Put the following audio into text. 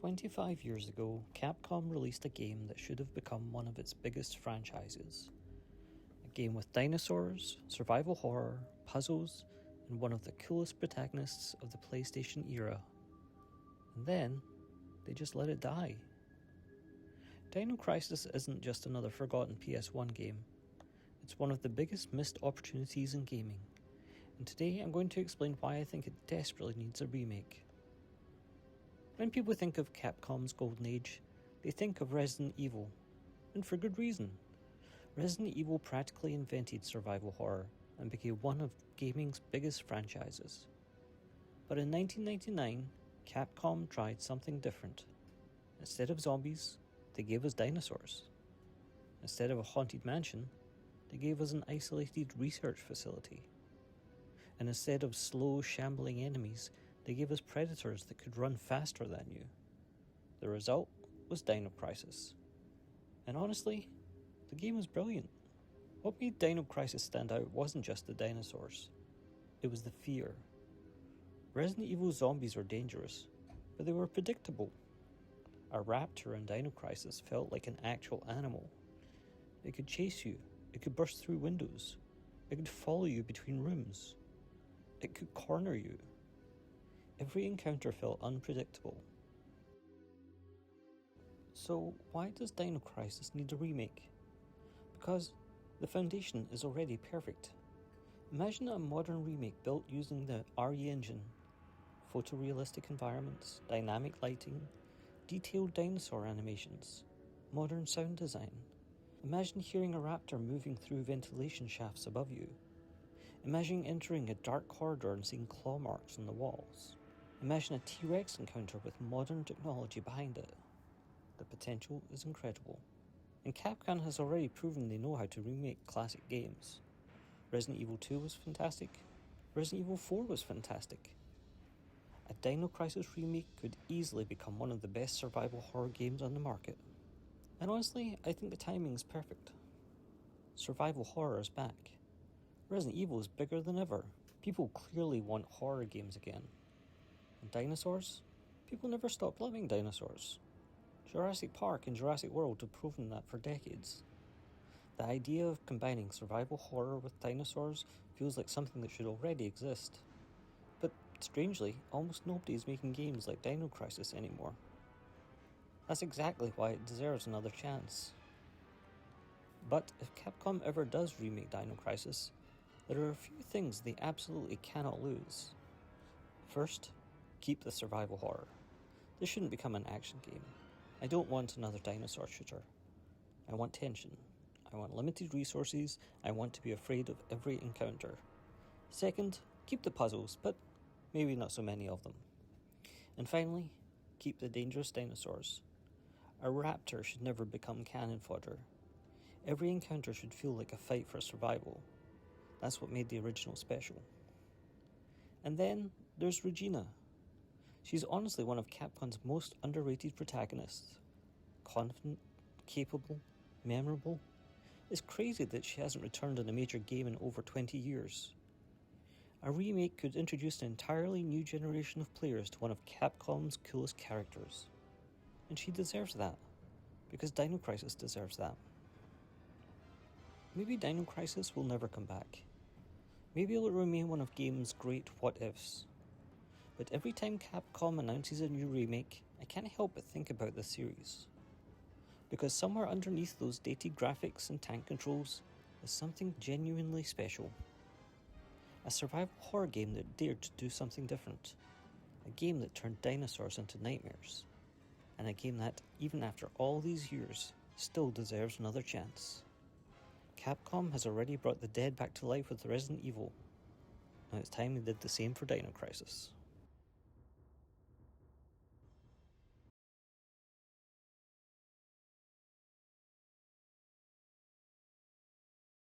25 years ago, Capcom released a game that should have become one of its biggest franchises. A game with dinosaurs, survival horror, puzzles, and one of the coolest protagonists of the PlayStation era. And then, they just let it die. Dino Crisis isn't just another forgotten PS1 game. It's one of the biggest missed opportunities in gaming. And today I'm going to explain why I think it desperately needs a remake. When people think of Capcom's golden age, they think of Resident Evil, and for good reason. Resident Evil practically invented survival horror and became one of gaming's biggest franchises. But in 1999, Capcom tried something different. Instead of zombies, they gave us dinosaurs. Instead of a haunted mansion, they gave us an isolated research facility. And instead of slow, shambling enemies, they gave us predators that could run faster than you. The result was Dino Crisis. And honestly, the game was brilliant. What made Dino Crisis stand out wasn't just the dinosaurs. It was the fear. Resident Evil zombies were dangerous, but they were predictable. A raptor in Dino Crisis felt like an actual animal. It could chase you, it could burst through windows, it could follow you between rooms, it could corner you. Every encounter felt unpredictable. So why does Dino Crisis need a remake? Because the foundation is already perfect. Imagine a modern remake built using the RE engine. Photorealistic environments, dynamic lighting, detailed dinosaur animations, modern sound design. Imagine hearing a raptor moving through ventilation shafts above you. Imagine entering a dark corridor and seeing claw marks on the walls. Imagine a T-Rex encounter with modern technology behind it. The potential is incredible. And Capcom has already proven they know how to remake classic games. Resident Evil 2 was fantastic. Resident Evil 4 was fantastic. A Dino Crisis remake could easily become one of the best survival horror games on the market. And honestly, I think the timing is perfect. Survival horror is back. Resident Evil is bigger than ever. People clearly want horror games again. And dinosaurs? People never stopped loving dinosaurs. Jurassic Park and Jurassic World have proven that for decades. The idea of combining survival horror with dinosaurs feels like something that should already exist. But strangely, almost nobody is making games like Dino Crisis anymore. That's exactly why it deserves another chance. But if Capcom ever does remake Dino Crisis, there are a few things they absolutely cannot lose. First, keep the survival horror. This shouldn't become an action game. I don't want another dinosaur shooter. I want tension. I want limited resources. I want to be afraid of every encounter. Second, keep the puzzles, but maybe not so many of them. And finally, keep the dangerous dinosaurs. A raptor should never become cannon fodder. Every encounter should feel like a fight for survival. That's what made the original special. And then there's Regina. She's honestly one of Capcom's most underrated protagonists. Confident, capable, memorable. It's crazy that she hasn't returned in a major game in over 20 years. A remake could introduce an entirely new generation of players to one of Capcom's coolest characters. And she deserves that, because Dino Crisis deserves that. Maybe Dino Crisis will never come back. Maybe it'll remain one of games' great what-ifs. But every time Capcom announces a new remake, I can't help but think about this series. Because somewhere underneath those dated graphics and tank controls is something genuinely special. A survival horror game that dared to do something different. A game that turned dinosaurs into nightmares. And a game that, even after all these years, still deserves another chance. Capcom has already brought the dead back to life with Resident Evil. Now it's time they did the same for Dino Crisis.